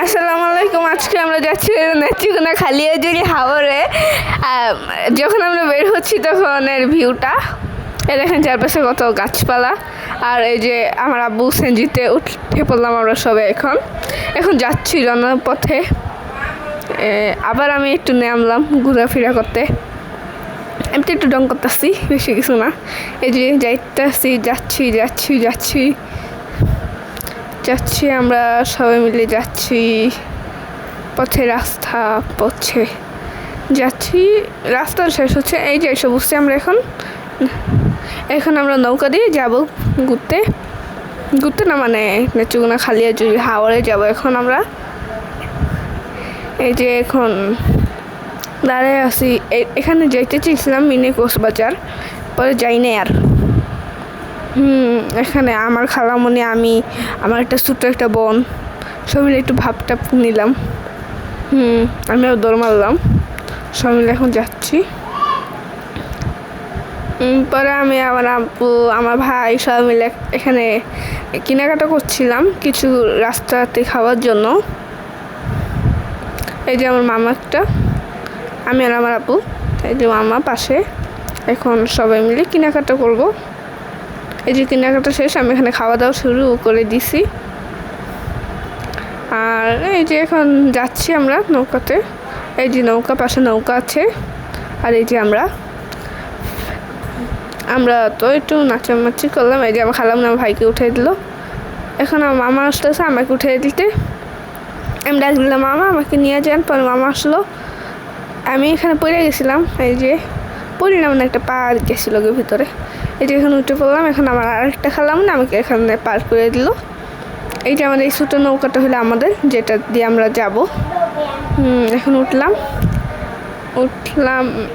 আসসালামু আলাইকুম। আজকে আমরা যাচ্ছি নেত্রীকোনা খালিয়াজুড়ি হাওরে। যখন আমরা বের হচ্ছি তখন এর ভিউটা এই দেখেন, চারপাশে কত গাছপালা। আর এই যে আমার আব্বু সেনজিতে উঠে পড়লাম আমরা সবাই। এখন যাচ্ছি জনপথে। আবার আমি একটু নামলাম ঘোরাফেরা করতে। আমি তো একটু ডং করতেছি, বেশি কিছু না। এই যে যাইতেছি, যাচ্ছি যাচ্ছি যাচ্ছি যাচ্ছি আমরা সবাই মিলে যাচ্ছি। পথে রাস্তা পথে যাচ্ছি, রাস্তা শেষ হচ্ছে। এই যে এসে বুঝছি আমরা এখন আমরা নৌকা দিয়ে যাব ঘুরতে ঘুরতে না, মানে নেত্রকোনা খালিয়াজুড়ি হাওরে যাব এখন আমরা। এই যে এখন দাঁড়ায় আছি, এখানে যাইতে চেয়েছিলাম মিনি কক্সবাজার, পরে যাই না আর। এখানে আমার খালামণি, আমি, আমার একটা ছোট্ট একটা বোন, সব মিলে একটু ভাবটাপ নিলাম। আমিও দৌড় মারলাম, সব মিলে এখন যাচ্ছি। পরে আমি, আমার আব্বু, আমার ভাই সব মিলে এখানে কেনাকাটা করছিলাম কিছু রাস্তাতে খাওয়ার জন্য। এই যে আমার মামা একটা, আমি আর আমার আব্বু, এই যে মামা পাশে। এখন সবাই মিলে কেনাকাটা করব। এই যে কেনাকাটা শেষ, আমি এখানে খাওয়া দাওয়া শুরু করে দিছি। আর এই যে এখন যাচ্ছি আমরা নৌকাতে। এই যে নৌকা, পাশে নৌকা আছে। আর এই যে আমরা তো একটু নাচানাচি করলাম। এই যে আমার খালাম আমার ভাইকে উঠিয়ে দিল। এখন আমার মামা আসতেছে আমাকে উঠিয়ে দিতে। আমি ডাক দিলাম, মামা আমাকে নিয়ে যান। পরে মামা আসলো। আমি এখানে পড়ে গেছিলাম, এই যে পড়লাম না, একটা পা গেছিল ভিতরে। এই যে এখানে উঠে পড়লাম। এখন আমার আরেকটা খালাম না আমাকে এখানে পার করে দিল। এই যে আমাদের এই ছোটো নৌকাটা হলো আমাদের, যেটা দিয়ে আমরা যাব। এখন উঠলাম।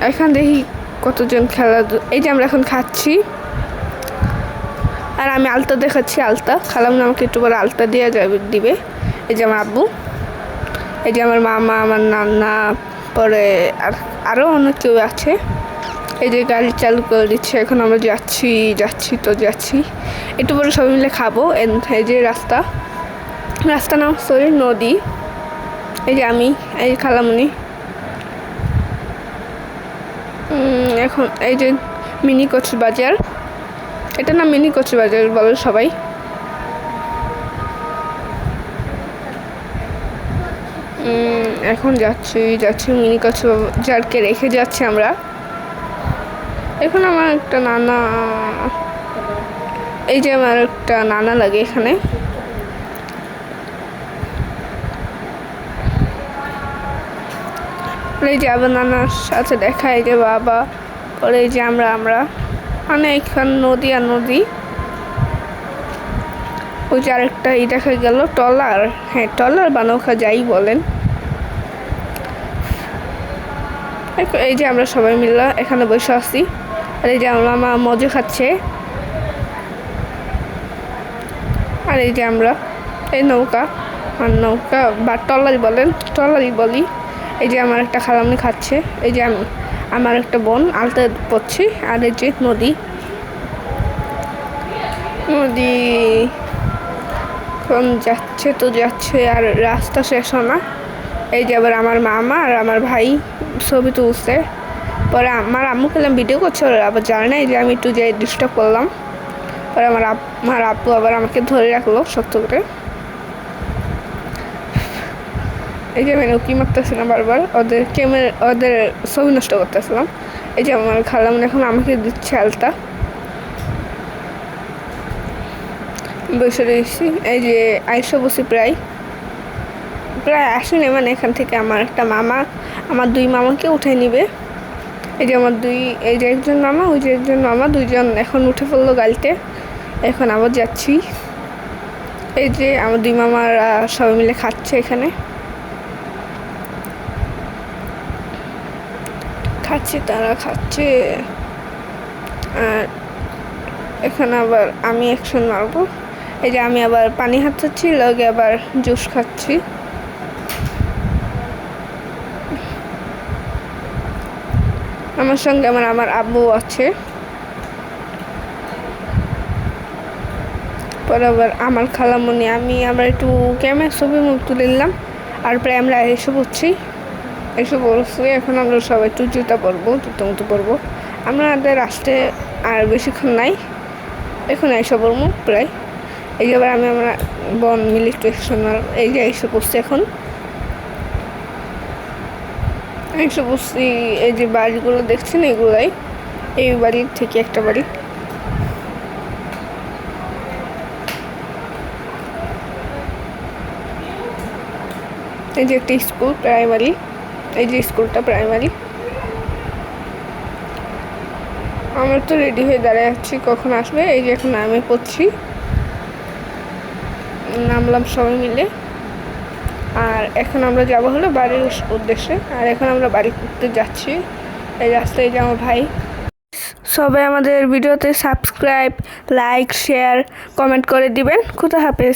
এখন দেখি কতজন খেলা। এই যে আমরা এখন খাচ্ছি, আর আমি আলতা দেখাচ্ছি। আলতা খালাম না আমাকে একটু পরে আলতা দিয়ে দিবে। এই যে আমার আব্বু, এই যে আমার মামা, আমার নানা, পরে আরও অনেক কেউ আছে। এই যে গাড়ি চালু করে দিচ্ছে। এখন আমরা যাচ্ছি একটু পরে সবাই মিলে খাবো। এই যে রাস্তা না, সরি, নদী। এই যে আমি, এই খালামণি। এখন এই যে মিনি কক্সবাজার, এটা না মিনি কক্সবাজার বলে সবাই। এখন যাচ্ছি মিনি কক্সবাজারকে রেখে যাচ্ছি আমরা। এখন আমার একটা নানা, এই যে আমার একটা নানা লাগে এখানে। এই যে আবার নানার সাথে দেখা, এই যে বাবা। পরে এই যে আমরা মানে এখানে নদী আর নদী। ওই যে আরেকটা দেখা গেল ট্রলার। হ্যাঁ, ট্রলার বা নৌকা যাই বলেন। এই যে আমরা সবাই মিলে এখানে বসে আছি। আর এই যে আমার মামা মজা খাচ্ছে। আর এই যে আমরা এই নৌকা বা ট্রলারই বলি। এই যে আমার একটা খালামনি খাচ্ছে। এই যে আমার একটা বোন আলতা পড়ছি। আর এই যে নদী এখন যাচ্ছে আর রাস্তা শেষ না। এই যে আবার আমার মামা আর আমার ভাই ছবি তুলছে। পরে আমার আম্মু খেলাম ভিডিও করছে, ওরা আবার জানে না। এই যে আমি একটু যাই ডিস্টার্ব করলাম। পরে আমার আব্বু আবার আমাকে ধরে রাখলো শক্ত করে। এই যে আমি উকি মারতেছিলাম বারবার, ওদের ছবি নষ্ট করতেছিলাম। এই যে আমার খালাম এখন আমাকে দিচ্ছে আলতা। বসে রয়েছি। এই যে আইসা বসি প্রায় আসেনি, মানে এখান থেকে আমার একটা মামা আমার দুই মামাকে উঠে নিবে। এই যে এই যে একজন মামা, ওই যে একজন মামা, দুইজন এখন উঠে পড়লো গাড়িতে। এখন আবার যাচ্ছি। এই যে আমার দুই মামারা সবাই মিলে খাচ্ছে এখানে। তারা খাচ্ছে। আর এখানে আবার আমি অ্যাকশন মারবো। এই যে আমি আবার পানি হাতাচ্ছি, লগে আবার জুস খাচ্ছি। আমার সঙ্গে আমার আব্বু আছে। পরে আবার আমার খালামণি আমরা একটু ক্যামেরা ছবি মুখ তুলে নিলাম। আর প্রায় আমরা এসে পড়ছি, এসে পড়ছি। এখন আমরা সবাই একটু জুতা পরবো, জুতো মতো পরবো। আমাদের আসতে আর বেশিক্ষণ নাই, এখন এসে পড়বো প্রায়। এই যে আবার আমরা বন মিলে একটু এই যে এসে পড়ছি। এখন এসে পড়ছি, এই যে বাড়িগুলো দেখছেন এগুলাই, এই বাড়ির থেকে একটা বাড়ি। এই যে একটা স্কুল প্রাইমারি, এই যে স্কুলটা প্রাইমারি। আমরা তো রেডি হয়ে দাঁড়ায় আছি কখন আসবে। এই যে এখন আমি পড়ছি, নামলাম সবাই মিলে। আর এখন আমরা যাবো হলো বাড়ির উদ্দেশ্যে। আর এখন আমরা বাড়ি করতে যাচ্ছি। এই রাস্তায় যে আমার ভাই। সবাই আমাদের ভিডিওতে সাবস্ক্রাইব, লাইক, শেয়ার, কমেন্ট করে দিবেন। খুদা হাফেজ।